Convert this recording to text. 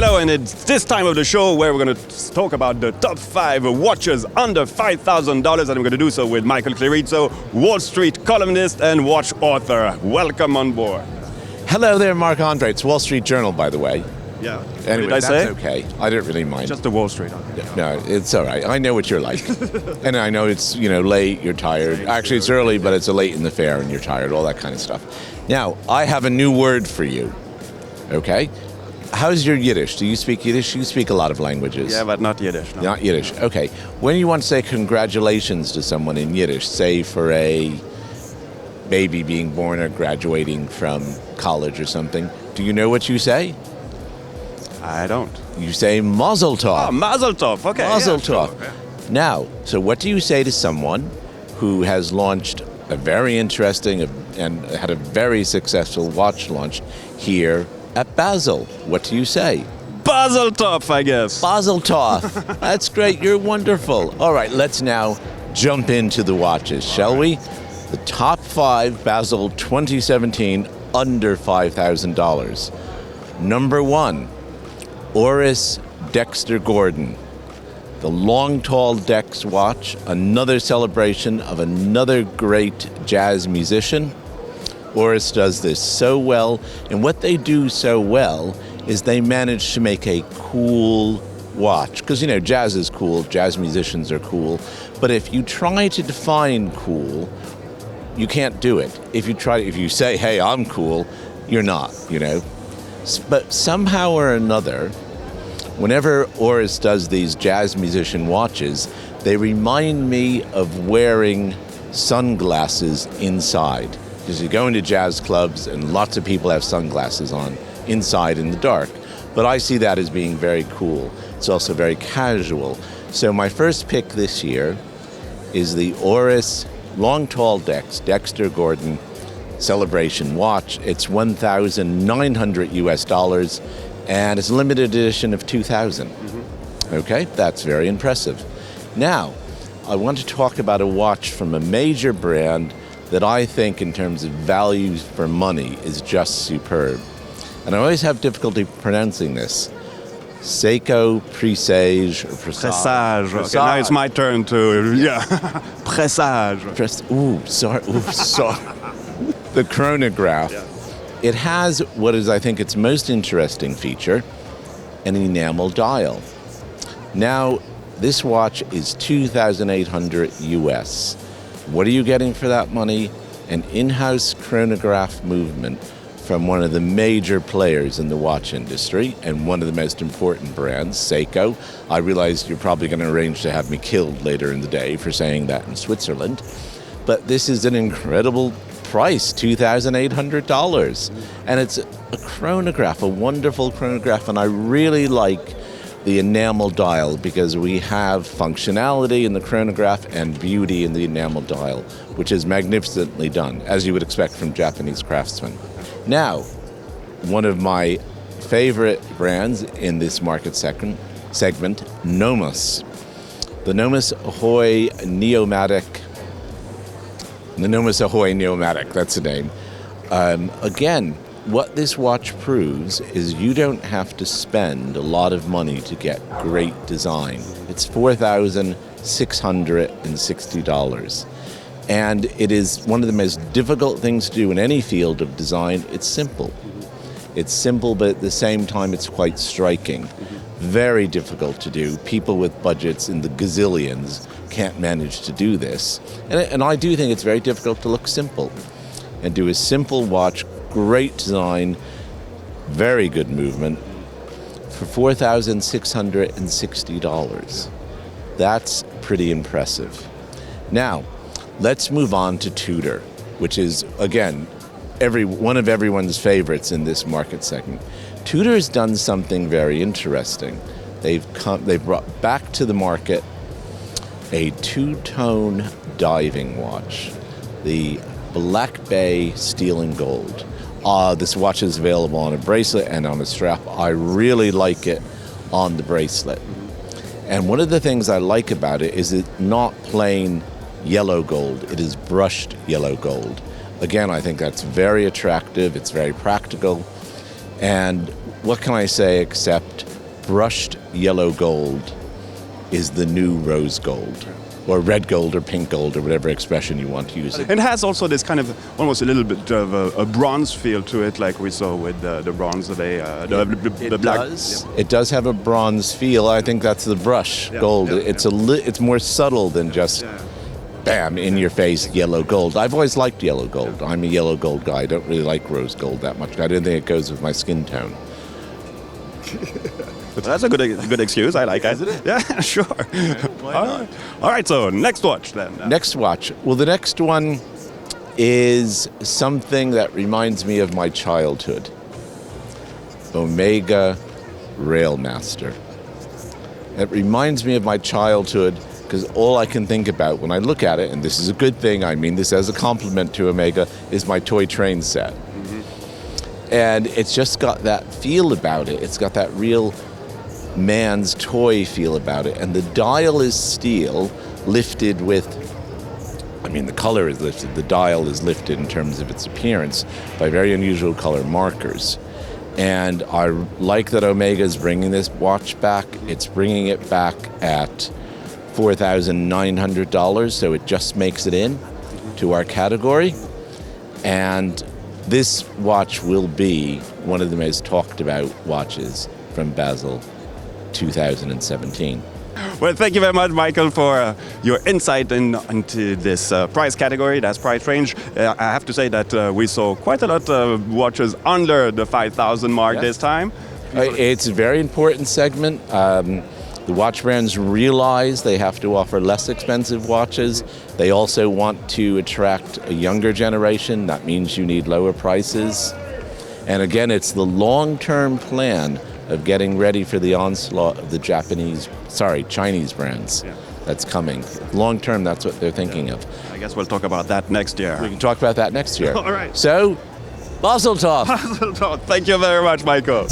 Hello, and it's this time of the show where we're going to talk about the top 5 watches under $5,000, and I'm going to do so with Michael Clerizo, Wall Street columnist and watch author. Welcome on board. Hello there, Marc-Andre. It's Wall Street Journal, by the way. Yeah. Anyway, Did I say? that's okay. I don't really mind. Just the Wall Street. No, it's all right. I know what you're like. And I know it's, late, you're tired. Actually, it's early, but it's a late in the fair and you're tired, all that kind of stuff. Now, I have a new word for you, okay? How's your Yiddish? Do you speak Yiddish? You speak a lot of languages. Yeah, but not Yiddish. No. Not Yiddish. Okay. When you want to say congratulations to someone in Yiddish, say for a baby being born or graduating from college or something, do you know what you say? I don't. You say Mazel Tov. Oh, Mazel Tov. Okay. Mazel yeah, Tov. Sure. Yeah. Now, so what do you say to someone who has launched a very interesting and had a very successful watch launch here at Basel? What do you say? Mazel Tov, I guess. Mazel Tov. That's great. You're wonderful. All right, let's now jump into the watches, shall we? The top 5 Basel 2017 under $5,000. Number 1, Oris Dexter Gordon. The long, tall Dex watch, another celebration of another great jazz musician. Oris does this so well, and what they do so well is they manage to make a cool watch. Because, jazz is cool, jazz musicians are cool, but if you try to define cool, you can't do it. If you say, hey, I'm cool, you're not, But somehow or another, whenever Oris does these jazz musician watches, they remind me of wearing sunglasses inside. Because you go into jazz clubs and lots of people have sunglasses on inside in the dark. But I see that as being very cool. It's also very casual. So my first pick this year is the Oris Long Tall Dexter Gordon Celebration watch. It's $1,900 US, and it's a limited edition of 2,000. Mm-hmm. Okay, that's very impressive. Now, I want to talk about a watch from a major brand that I think in terms of value for money is just superb. And I always have difficulty pronouncing this. Seiko Presage or Presage. Okay, now it's my turn to, Presage. Sorry. The chronograph. Yeah. It has what is, I think, its most interesting feature, an enamel dial. Now, this watch is $2,800 US. What are you getting for that money? An in-house chronograph movement from one of the major players in the watch industry and one of the most important brands, Seiko. I realize you're probably going to arrange to have me killed later in the day for saying that in Switzerland. But this is an incredible price, $2,800. And it's a chronograph, a wonderful chronograph, and I really like the enamel dial because we have functionality in the chronograph and beauty in the enamel dial, which is magnificently done, as you would expect from Japanese craftsmen. Now, one of my favorite brands in this market segment, Nomis. The Nomis Ahoy Neomatic. The Nomis Ahoy Neomatic, that's the name. Again, what this watch proves is you don't have to spend a lot of money to get great design. It's $4,660. And it is one of the most difficult things to do in any field of design. It's simple. It's simple, but at the same time, it's quite striking. Very difficult to do. People with budgets in the gazillions can't manage to do this. And I do think it's very difficult to look simple and do a simple watch, great design, very good movement for $4,660. That's pretty impressive. Now, let's move on to Tudor, which is, again, one of everyone's favorites in this market segment. Tudor's done something very interesting. They've brought back to the market a two-tone diving watch, the Black Bay Steel and Gold. This watch is available on a bracelet and on a strap. I really like it on the bracelet. And one of the things I like about it is it's not plain yellow gold. It is brushed yellow gold. Again, I think that's very attractive. It's very practical. And what can I say except brushed yellow gold is the new rose gold, or red gold, or pink gold, or whatever expression you want to use. It has also this kind of almost a little bit of a bronze feel to it, like we saw with the bronze today. The black. Does. Yeah. It does have a bronze feel. I think that's the brush gold. It's more subtle than just bam in your face yellow gold. I've always liked yellow gold. I'm a yellow gold guy. I don't really like rose gold that much. I don't think it goes with my skin tone. But that's a good excuse. I like it. Isn't it? Yeah, sure. Why not? All right, so next watch then. Next watch. Well, the next one is something that reminds me of my childhood. Omega Railmaster. It reminds me of my childhood because all I can think about when I look at it, and this is a good thing, I mean this as a compliment to Omega, is my toy train set. And it's just got that feel about it. It's got that real man's toy feel about it. And the dial is steel, lifted with, I mean, the color is lifted. The dial is lifted in terms of its appearance by very unusual color markers. And I like that Omega is bringing this watch back. It's bringing it back at $4,900, so it just makes it in to our category. And this watch will be one of the most talked about watches from Basel 2017. Well, thank you very much, Michael, for your insight into this price category, that's price range. I have to say that we saw quite a lot of watches under the 5,000 mark this time. It's a very important segment. The watch brands realize they have to offer less expensive watches. They also want to attract a younger generation. That means you need lower prices. And again, it's the long-term plan of getting ready for the onslaught of the Chinese brands that's coming. Long-term, that's what they're thinking of. I guess we'll talk about that next year. We can talk about that next year. All right. So, Mazel Tov. Mazel Tov. Thank you very much, Michael.